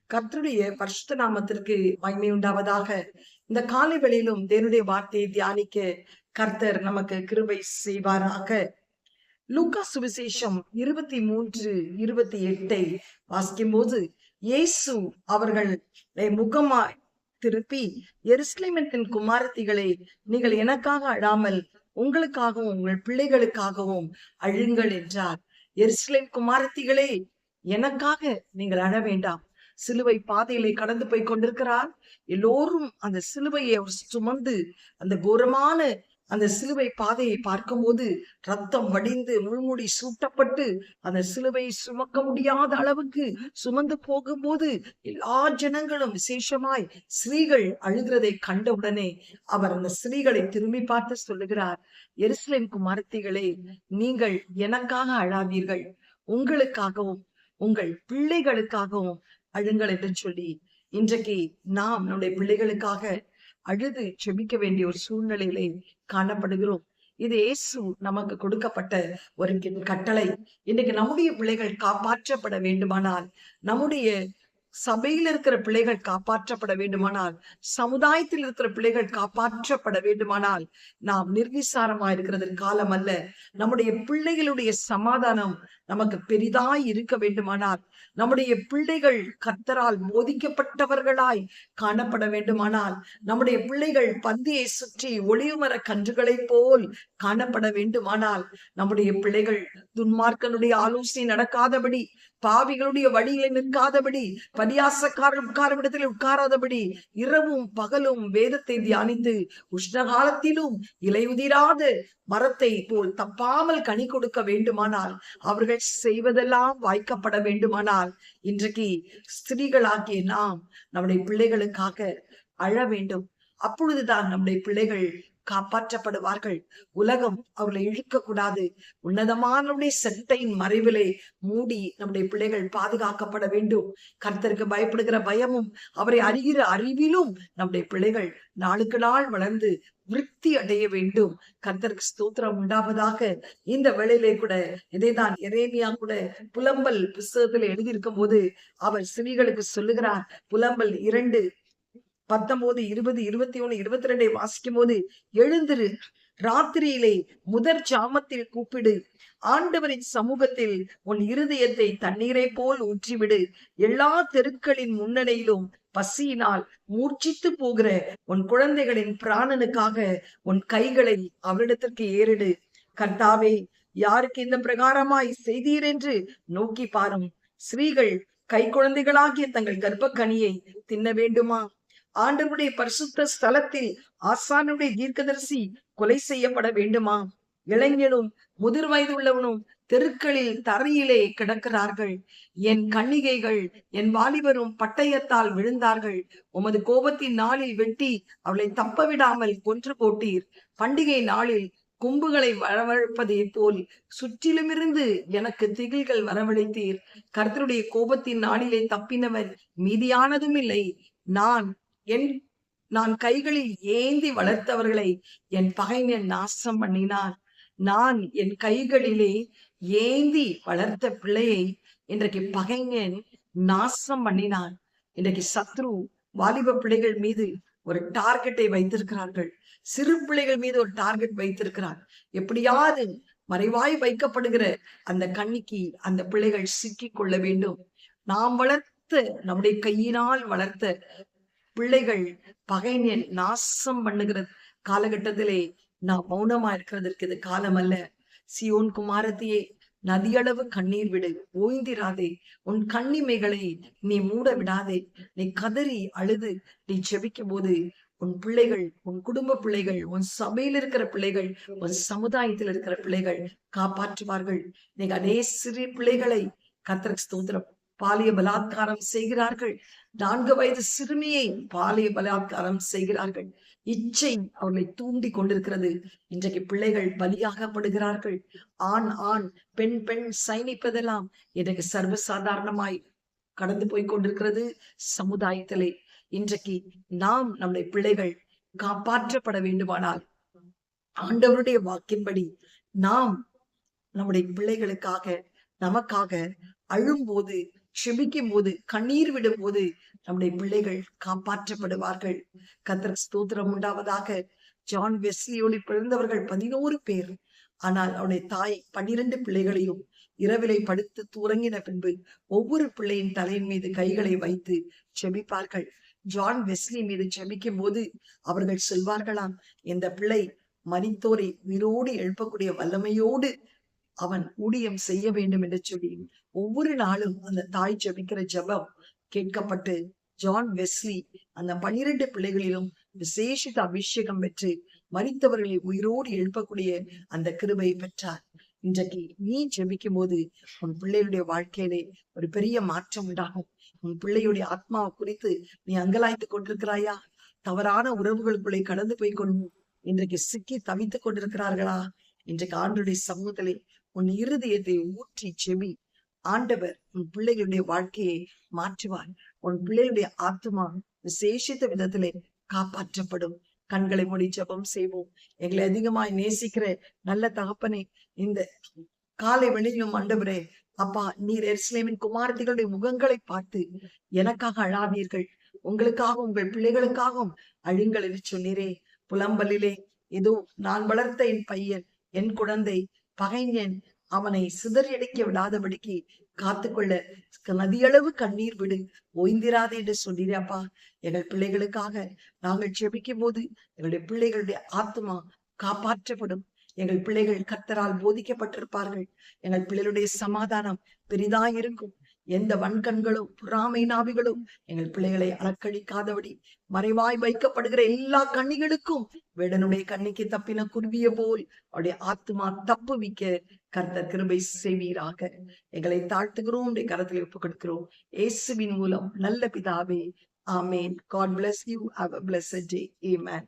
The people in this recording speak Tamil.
கர்த்தருடைய பரிசுத்த நாமத்திற்கு மகிமை உண்டாவதாக. இந்த காலை வேளையிலும் தேவனுடைய வார்த்தையை தியானிக்க கர்த்தர் நமக்கு கிருபை செய்வாராக. லூக்கா சுவிசேஷம் 23:28 வாசிக்கும் போது, இயேசு அவர்களை முகமாய் திருப்பி, எருசலேமின் குமாரத்திகளே, நீங்கள் எனக்காக அழாமல் உங்களுக்காகவும் உங்கள் பிள்ளைகளுக்காகவும் அழுங்கள் என்றார். எருசலேம் குமாரத்திகளே, எனக்காக நீங்கள் அழ வேண்டாம். சிலுவை பாதையிலே கடந்து போய் கொண்டிருக்கிறார். எல்லோரும் அந்த சிலுவையை அவர் சுமந்து, அந்த கோரமான அந்த சிலுவை பாதையை பார்க்கும்போது ரத்தம் வடிந்து முள்முடி சூட்டப்பட்டு அந்த சிலுவையை சுமக்க முடியாத அளவுக்கு சுமந்து போகும்போது எல்லா ஜனங்களும் விசேஷமாய் ஸ்திரீகள் அழுகிறதை கண்டவுடனே அவர் அந்த ஸ்திரீகளை திரும்பி பார்த்து சொல்லுகிறார், எருசலேம் குமாரத்திகளே, நீங்கள் எனக்காக அழாதீர்கள், உங்களுக்காகவும் உங்கள் பிள்ளைகளுக்காகவும் அழுங்கள் என்று சொல்லி, இன்றைக்கு நாம் நம்முடைய பிள்ளைகளுக்காக அழுது செபிக்க வேண்டிய ஒரு சூழ்நிலையிலே காணப்படுகிறோம். இது இயேசு நமக்கு கொடுக்கப்பட்ட ஒரு கட்டளை. இன்னைக்கு நம்முடைய பிள்ளைகள் காப்பாற்றப்பட வேண்டுமானால், நம்முடைய சபையில் இருக்கிற பிள்ளைகள் காப்பாற்றப்பட வேண்டுமானால், சமுதாயத்தில் இருக்கிற பிள்ளைகள் காப்பாற்றப்பட வேண்டுமானால், நாம் நிர்விசாரமா இருக்கிறது காலம் அல்ல. நம்முடைய பிள்ளைகளுடைய சமாதானம் நமக்கு பெரிதாய் இருக்க வேண்டுமானால், நம்முடைய பிள்ளைகள் கர்த்தரால் போதிக்கப்பட்டவர்களாய் காணப்பட வேண்டுமானால், நம்முடைய பிள்ளைகள் பந்தியை சுற்றி ஒளிவுமர கன்றுகளைப் போல் காணப்பட வேண்டுமானால், நம்முடைய பிள்ளைகள் துன்மார்க்கனுடைய ஆலோசனை நடக்காதபடி, பாவிகளுடைய வழியில நிற்காதபடி, பரியாசக்காரர் உட்காரும் இடத்தில் உட்காராதபடி, இரவும் பகலும் வேதத்தை தியானித்து உஷ்ணகாலத்திலும் இலையுதிராத மரத்தை போல் தப்பாமல் கனி கொடுக்க வேண்டுமானால், அவர்கள் செய்வதெல்லாம் வாய்க்கப்பட வேண்டுமானால், இன்றைக்கு ஸ்திரீகளாகிய நாம் நம்முடைய பிள்ளைகளுக்காக அழ வேண்டும். அப்பொழுதுதான் நம்முடைய பிள்ளைகள் காப்பாற்றப்படுவார்கள். உலகம் அவர்களை இழுக்க கூடாது. உன்னதமானவருடைய செட்டையின் மறைவிலே மூடி நம்முடைய பிள்ளைகள் பாதுகாக்கப்பட வேண்டும். கர்த்தருக்கு பயப்படுகிற பயமும் அவரை அறிகிற அறிவிலும் நம்முடைய பிள்ளைகள் நாளுக்கு நாள் வளர்ந்து விருத்தி அடைய வேண்டும். கர்த்தருக்கு ஸ்தோத்திரம் உண்டாவதாக. இந்த வேளையிலே கூட இதைதான் எரேமியா கூட புலம்பல் புஸ்தகத்தில் எழுதியிருக்கும் போது அவர் ஸ்திரீகளுக்கு சொல்லுகிறார். புலம்பல் 2:19, 20, 21, 22 வாசிக்கும் போது, எழுந்திரு, ராத்திரியிலே முதற் ஜாமத்தில் கூப்பிடு, ஆண்டவரின் சமூகத்தில் உன் இருதயத்தை தண்ணீரை போல் ஊற்றிவிடு. எல்லா தெருக்களின் முன்னணியிலும் பசியினால் மூர்ச்சித்து போகிற உன் குழந்தைகளின் பிராணனுக்காக உன் கைகளை அவரிடத்திற்கு ஏறிடு. கர்த்தாவே, யாருக்கு இந்த பிரகாரமாய் செய்தீர் என்று நோக்கி பாரும். ஸ்திரீகள் கை குழந்தைகளாகிய தங்கள் கர்ப்பக்கனியை தின்ன வேண்டுமா? ஆண்டவருடைய பரிசுத்த ஸ்தலத்தில் ஆசானுடைய தீர்க்கதரிசி கொலை செய்யப்பட வேண்டுமா? இளைஞனும் முதிர் வயது உள்ளவனும் தெருக்களில் தரையிலே கிடக்கிறார்கள். என் கன்னிகைகள் என் வாலிபரும் பட்டயத்தால் விழுந்தார்கள். உமது கோபத்தின் நாளில் வெட்டி அவளை தப்ப விடாமல் கொன்று போட்டீர். பண்டிகை நாளில் கும்புகளை வரவழைப்பதை போல் சுற்றிலுமிருந்து எனக்கு திகில்கள் வரவழைத்தீர். கர்த்தருடைய கோபத்தின் நாளிலே தப்பினவர் மீதியானதும் இல்லை. நான் கைகளில் ஏந்தி வளர்த்தவர்களை என் பகைஞன் நாசம் பண்ணினார். நான் என் கைகளிலே ஏந்தி வளர்த்த பிள்ளையை இன்றைக்கு பகைஞன் நாசம் பண்ணினான். இன்றைக்கு சத்ரு வாலிப பிள்ளைகள் மீது ஒரு டார்கெட்டை வைத்திருக்கிறார்கள். சிறு பிள்ளைகள் மீது ஒரு டார்கெட் வைத்திருக்கிறார். எப்படியாவது மறைவாய் வைக்கப்படுகிற அந்த கண்ணிக்கு அந்த பிள்ளைகள் சிக்கிக் கொள்ள வேண்டும். நாம் வளர்த்த, நம்முடைய கையினால் வளர்த்த பிள்ளைகள் பகைஞன் நாசம் பண்ணுகிற காலகட்டத்திலே நாம் மௌனமா இருக்கிறதற்கு இது காலம் அல்ல. சியோன் குமாரத்தியே, நதியளவு கண்ணீர் விடு, ஓய்ந்திராதே. உன் கண்ணிமைகளை நீ மூட விடாதே. நீ கதறி அழுது நீ செபிக்கும் போது உன் பிள்ளைகள், உன் குடும்ப பிள்ளைகள், உன் சபையில் இருக்கிற பிள்ளைகள், உன் சமுதாயத்தில் இருக்கிற பிள்ளைகள் காப்பாற்றுவார்கள். நீங்க அதே சிறு பிள்ளைகளை கர்த்தருக்கு ஸ்தோத்திரம் பாலிய பலாத்காரம் செய்கிறார்கள். 4 வயது சிறுமியை பாலிய பலாத்காரம் செய்கிறார்கள். இச்சை அவர்களை தூண்டி கொண்டிருக்கிறது. இன்றைக்கு பிள்ளைகள் பலியாகப்படுகிறார்கள். ஆண் பெண் சைனிப்பதெல்லாம் இன்றைக்கு சர்வசாதாரணமாய் கடந்து போய் கொண்டிருக்கிறது சமுதாயத்திலே. இன்றைக்கு நாம் நம்முடைய பிள்ளைகள் காப்பாற்றப்பட வேண்டுமானால், ஆண்டவருடைய வாக்கின்படி நாம் நம்முடைய பிள்ளைகளுக்காக நமக்காக அழும்போது செபிக்கும் போது, கண்ணீர் விடும் போது நம்முடைய பிள்ளைகள் காப்பாற்றப்படுவார்கள். கர்த்தருக்கு ஸ்தோத்திரம் உண்டாவதாக. ஜான் வெஸ்லியோடு பிறந்தவர்கள் 11 பேர். ஆனால் அவருடைய தாய் 12 பிள்ளைகளையும் இரவிலை படுத்து தூரங்கின பின்பு ஒவ்வொரு பிள்ளையின் தலையின் மீது கைகளை வைத்து செபிப்பார்கள். ஜான் வெஸ்லி மீது செபிக்கும் போது அவர்கள் சொல்வார்களாம், இந்த பிள்ளை மரித்தோரை உயிரோடு எழுப்பக்கூடிய வல்லமையோடு அவன் ஊழியம் செய்ய வேண்டும் என்று சொல்லி ஒவ்வொரு நாளும் அந்த தாய் ஜெபிக்கிற ஜெபம் கேட்கப்பட்டு ஜான் வெஸ்லி அந்த 12 பிள்ளைகளிலும் விசேஷித்த அபிஷேகம் பெற்று மரித்தவர்களை உயிரோடு எழுப்பக்கூடிய அந்த கிருபையை பெற்றார். இன்றைக்கு நீ ஜெபிக்கும் போது உன் பிள்ளையுடைய வாழ்க்கையிலே ஒரு பெரிய மாற்றம் உண்டாகும். உன் பிள்ளையுடைய ஆத்மாவை குறித்து நீ அங்கலாய்த்து கொண்டிருக்கிறாயா? தவறான உறவுகளுக்குள்ளே கடந்து போய் கொண்டு இன்றைக்கு சிக்கி தவித்துக் கொண்டிருக்கிறார்களா? இன்றைக்கு ஆண்டவருடைய சமூகத்திலே உன் இருதயத்தை ஊற்றி செவி. ஆண்டவர் உன் பிள்ளைகளுடைய வாழ்க்கையை மாற்றுவார். உன் பிள்ளைகளுடைய ஆத்மா விசேஷித்த விதத்திலே காப்பாற்றப்படும். கண்களை மூடி ஜெபம் செய்வோம். எங்களை அதிகமாய் நேசிக்கிற நல்ல தகப்பனே, இந்த காலை வெளியிலும் ஆண்டவரே அப்பா, நீர் எருசலேமின் குமாரத்திகளுடைய முகங்களை பார்த்து எனக்காக அழாதீர்கள், உங்களுக்காகவும் உங்கள் பிள்ளைகளுக்காகவும் அழுங்கள் என்று சொன்னீரே. புலம்பலிலே ஏதோ நான் வளர்த்த என் பையன், என் குழந்தை, பகைஞன் அவனை சிதறியடிக்க விடாதபடிக்கு காத்துக்கொள்ள நதியளவு கண்ணீர் விடு, ஓய்ந்திராதே என்று சொல்லிடாப்பா. எங்கள் பிள்ளைகளுக்காக நாங்கள் ஜெபிக்கும் போது எங்களுடைய பிள்ளைகளுடைய ஆத்மா காப்பாற்றப்படும். எங்கள் பிள்ளைகள் கர்த்தரால் போதிக்கப்பட்டிருப்பார்கள். எங்கள் பிள்ளைகளுடைய சமாதானம் பெரிதாயிருக்கும். எந்த வன்கண்களும் பொறாமை நாவிகளும் எங்கள் பிள்ளைகளை அலக்கழிக்காதபடி மறைவாய் வைக்கப்படுகிற எல்லா கண்ணிகளுக்கும் வேடனுடைய கண்ணிக்கு தப்பின குருவிய போல் அவருடைய ஆத்மா தப்புவிக்க கர்த்தர் கிருபை செய்வீராக. எங்களை தாழ்த்துகிறோம், கரத்தில் ஒப்புக் கொடுக்கிறோம் இயேசுவின் மூலம் நல்ல பிதாவே, ஆமேன். God bless you. Have a blessed day. Amen.